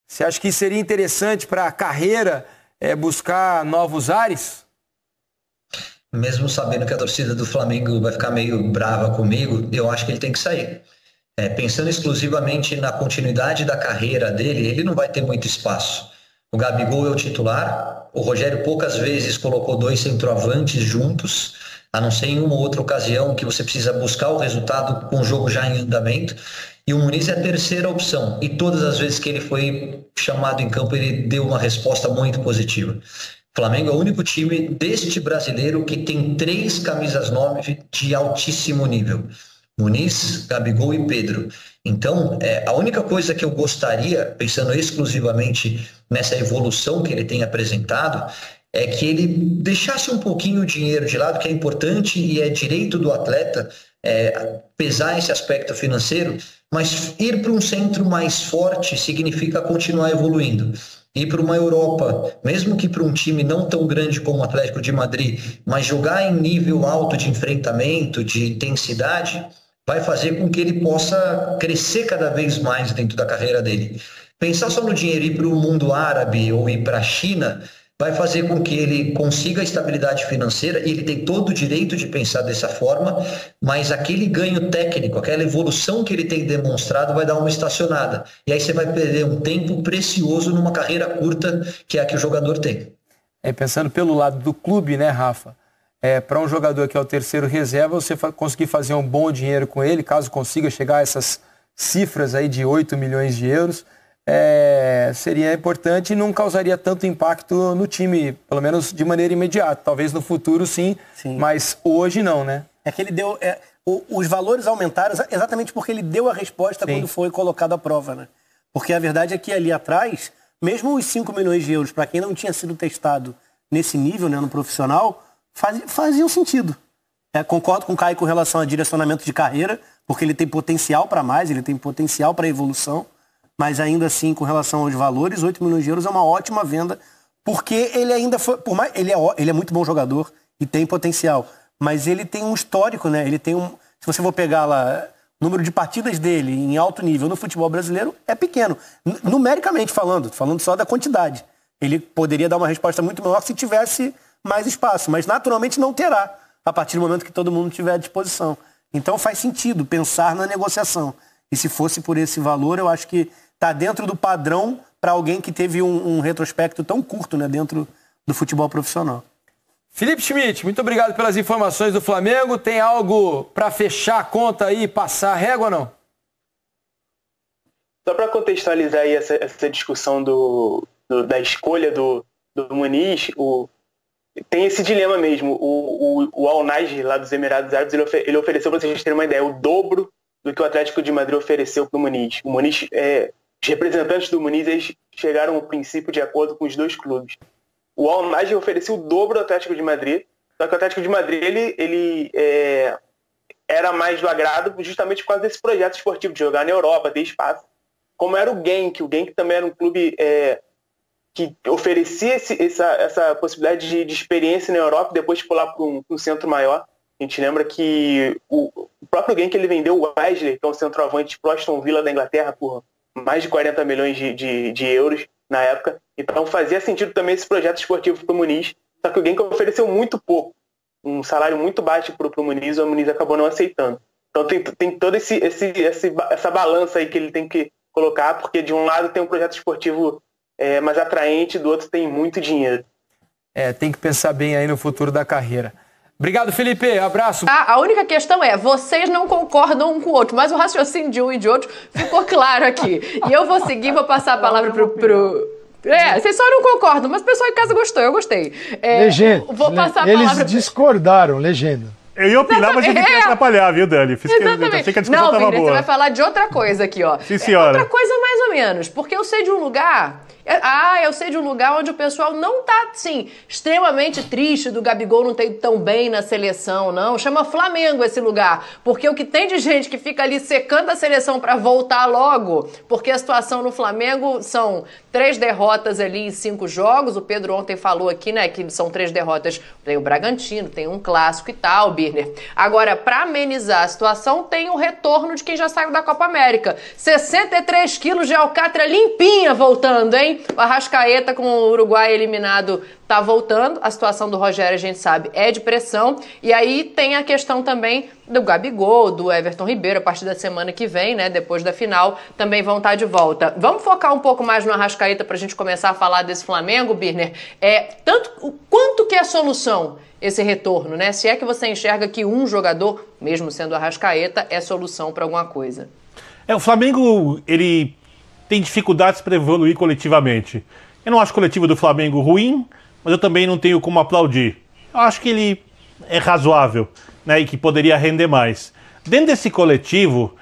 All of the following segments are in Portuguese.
Você acha que seria interessante para a carreira buscar novos ares? Mesmo sabendo que a torcida do Flamengo vai ficar meio brava comigo, eu acho que ele tem que sair. Pensando exclusivamente na continuidade da carreira dele, ele não vai ter muito espaço. O Gabigol é o titular, o Rogério poucas vezes colocou dois centroavantes juntos, a não ser em uma ou outra ocasião que você precisa buscar o resultado com o jogo já em andamento, e o Muniz é a terceira opção, e todas as vezes que ele foi chamado em campo, ele deu uma resposta muito positiva. O Flamengo é o único time deste brasileiro que tem 3 camisas 9 de altíssimo nível. Muniz, Gabigol e Pedro. Então, a única coisa que eu gostaria, pensando exclusivamente nessa evolução que ele tem apresentado, é que ele deixasse um pouquinho o dinheiro de lado, que é importante e é direito do atleta pesar esse aspecto financeiro, mas ir para um centro mais forte significa continuar evoluindo. Ir para uma Europa, mesmo que para um time não tão grande como o Atlético de Madrid, mas jogar em nível alto de enfrentamento, de intensidade, vai fazer com que ele possa crescer cada vez mais dentro da carreira dele. Pensar só no dinheiro, ir para o mundo árabe ou ir para a China, vai fazer com que ele consiga a estabilidade financeira, e ele tem todo o direito de pensar dessa forma, mas aquele ganho técnico, aquela evolução que ele tem demonstrado vai dar uma estacionada. E aí você vai perder um tempo precioso numa carreira curta, que é a que o jogador tem. Pensando pelo lado do clube, né, Rafa? Para um jogador que é o terceiro reserva, você conseguir fazer um bom dinheiro com ele, caso consiga chegar a essas cifras aí de 8 milhões de euros, seria importante e não causaria tanto impacto no time, pelo menos de maneira imediata. Talvez no futuro sim. Mas hoje não, né? Que ele deu... os valores aumentaram exatamente porque ele deu a resposta quando foi colocado à prova, né? Porque a verdade é que ali atrás, mesmo os 5 milhões de euros, para quem não tinha sido testado nesse nível, né, no profissional, faziam sentido. Concordo com o Caio com relação a direcionamento de carreira, porque ele tem potencial para mais, ele tem potencial para evolução, mas ainda assim, com relação aos valores, 8 milhões de euros é uma ótima venda, porque ele ainda foi, por mais, ele é muito bom jogador e tem potencial, mas ele tem um histórico, né? Ele tem se você for pegar lá, o número de partidas dele em alto nível no futebol brasileiro é pequeno, numericamente falando só da quantidade. Ele poderia dar uma resposta muito maior se tivesse mais espaço, mas naturalmente não terá, a partir do momento que todo mundo tiver à disposição. Então faz sentido pensar na negociação. E se fosse por esse valor, eu acho que está dentro do padrão para alguém que teve um retrospecto tão curto, né, dentro do futebol profissional. Felipe Schmidt, muito obrigado pelas informações do Flamengo. Tem algo para fechar a conta aí, passar a régua ou não? Só para contextualizar aí essa discussão da escolha do Muniz, tem esse dilema mesmo. O Al Nassr, lá dos Emirados Árabes, ele ofereceu, para vocês terem uma ideia, o dobro do que o Atlético de Madrid ofereceu para o Muniz. O Muniz, os representantes do Muniz, eles chegaram ao princípio de acordo com os dois clubes. O Al Nassr ofereceu o dobro do Atlético de Madrid, só que o Atlético de Madrid ele era mais do agrado justamente por causa desse projeto esportivo de jogar na Europa, ter espaço. Como era o Genk também era um clube que oferecia essa possibilidade de experiência na Europa e depois pular para um centro maior. A gente lembra que o próprio Genk, ele vendeu o Wesley, que é um centroavante pro Aston Villa da Inglaterra, por mais de 40 milhões de euros na época. Então fazia sentido também esse projeto esportivo para o Muniz, só que o Genk ofereceu muito pouco, um salário muito baixo para o Muniz, e o Muniz acabou não aceitando. Então tem toda essa balança aí que ele tem que colocar, porque de um lado tem um projeto esportivo mais atraente, do outro tem muito dinheiro. Tem que pensar bem aí no futuro da carreira. Obrigado, Felipe. Abraço. A única questão é, vocês não concordam um com o outro, mas o raciocínio de um e de outro ficou claro aqui. E eu vou seguir, vou passar a palavra pro... vocês só não concordam, mas o pessoal em casa gostou, eu gostei. Legenda. Vou passar a Eles palavra... discordaram, legenda. Eu ia opinar, mas eu não queria atrapalhar, viu, Dani? Exatamente. Achei que a discussão não, tava Vini, boa. você vai falar de outra coisa aqui, ó. Sim, senhora. Outra coisa mais ou menos, porque eu sei de um lugar... Eu sei de um lugar onde o pessoal não tá, assim, extremamente triste do Gabigol não ter ido tão bem na seleção, não. Chama Flamengo esse lugar. Porque o que tem de gente que fica ali secando a seleção pra voltar logo, porque a situação no Flamengo são 3 derrotas ali em 5 jogos. O Pedro ontem falou aqui, né, que são 3 derrotas. Tem o Bragantino, tem um clássico e tal, Birner. Agora, pra amenizar a situação, tem o retorno de quem já saiu da Copa América. 63 quilos de alcatra limpinha voltando, hein? O Arrascaeta, com o Uruguai eliminado, tá voltando. A situação do Rogério, a gente sabe, é de pressão. E aí tem a questão também do Gabigol, do Everton Ribeiro, a partir da semana que vem, né? Depois da final, também vão estar de volta. Vamos focar um pouco mais no Arrascaeta pra gente começar a falar desse Flamengo, Birner. Quanto que é a solução esse retorno, né? Se é que você enxerga que um jogador, mesmo sendo o Arrascaeta, é solução para alguma coisa. O Flamengo, ele tem dificuldades para evoluir coletivamente. Eu não acho o coletivo do Flamengo ruim, mas eu também não tenho como aplaudir. Eu acho que ele é razoável, né, e que poderia render mais. Dentro desse coletivo,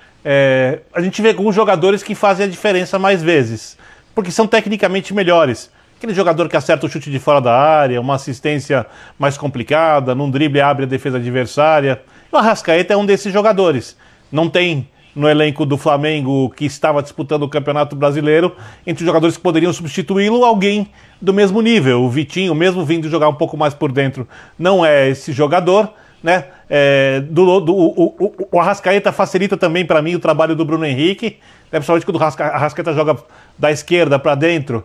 a gente vê alguns jogadores que fazem a diferença mais vezes, porque são tecnicamente melhores. Aquele jogador que acerta o chute de fora da área, uma assistência mais complicada, num drible abre a defesa adversária. O Arrascaeta é um desses jogadores. Não tem no elenco do Flamengo, que estava disputando o Campeonato Brasileiro, entre os jogadores que poderiam substituí-lo, alguém do mesmo nível. O Vitinho, mesmo vindo jogar um pouco mais por dentro, não é esse jogador, né? O Arrascaeta facilita também para mim o trabalho do Bruno Henrique, né? Principalmente quando o Arrascaeta joga da esquerda para dentro,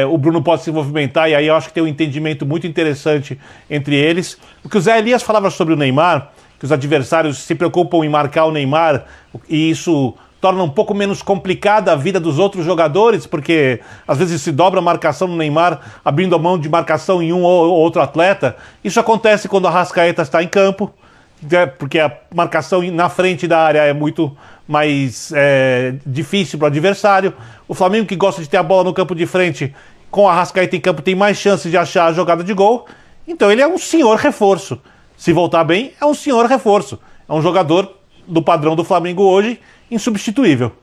o Bruno pode se movimentar, e aí eu acho que tem um entendimento muito interessante entre eles. O que o Zé Elias falava sobre o Neymar, que os adversários se preocupam em marcar o Neymar, e isso torna um pouco menos complicada a vida dos outros jogadores, porque às vezes se dobra a marcação no Neymar, abrindo a mão de marcação em um ou outro atleta. Isso acontece quando a Arrascaeta está em campo, porque a marcação na frente da área é muito mais difícil para o adversário. O Flamengo, que gosta de ter a bola no campo de frente, com a Arrascaeta em campo, tem mais chances de achar a jogada de gol. Então ele é um senhor reforço. Se voltar bem, é um senhor reforço. É um jogador do padrão do Flamengo hoje, insubstituível.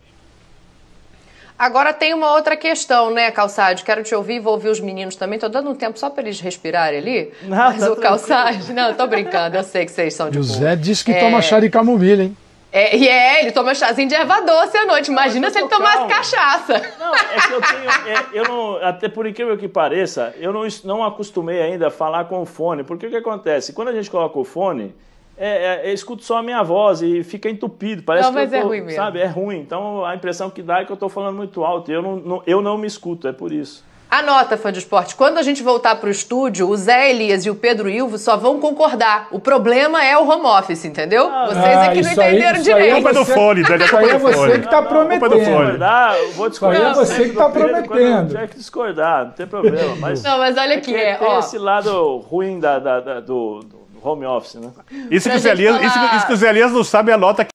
Agora tem uma outra questão, né, Calçade? Quero te ouvir, vou ouvir os meninos também. Tô dando um tempo só para eles respirarem ali. Não, mas tá o Calçade... Não, tô brincando, eu sei que vocês são de boa. O Zé disse que toma chá de camomila, hein? Ele toma chazinho de erva doce à noite. Imagina se ele tomasse cachaça. Não, é que eu não, até por incrível que pareça, eu não acostumei ainda a falar com o fone. Porque o que acontece? Quando a gente coloca o fone, eu escuto só a minha voz e fica entupido. Parece não, mas que é ruim mesmo. Sabe, é ruim. Então a impressão que dá é que eu tô falando muito alto. Eu não me escuto, é por isso. Anota, fã de esporte, quando a gente voltar pro estúdio, o Zé Elias e o Pedro Ilvo só vão concordar. O problema é o home office, entendeu? Vocês é que não entenderam direito. A culpa é do fone, Zé. Isso aí é você que tá prometendo. Vou discordar. Isso aí é você que tá prometendo. Tiver que discordar, não tem problema. Mas não, mas olha aqui, tem esse lado ruim do home office, né? Isso que o Zé Elias não sabe, anota aqui.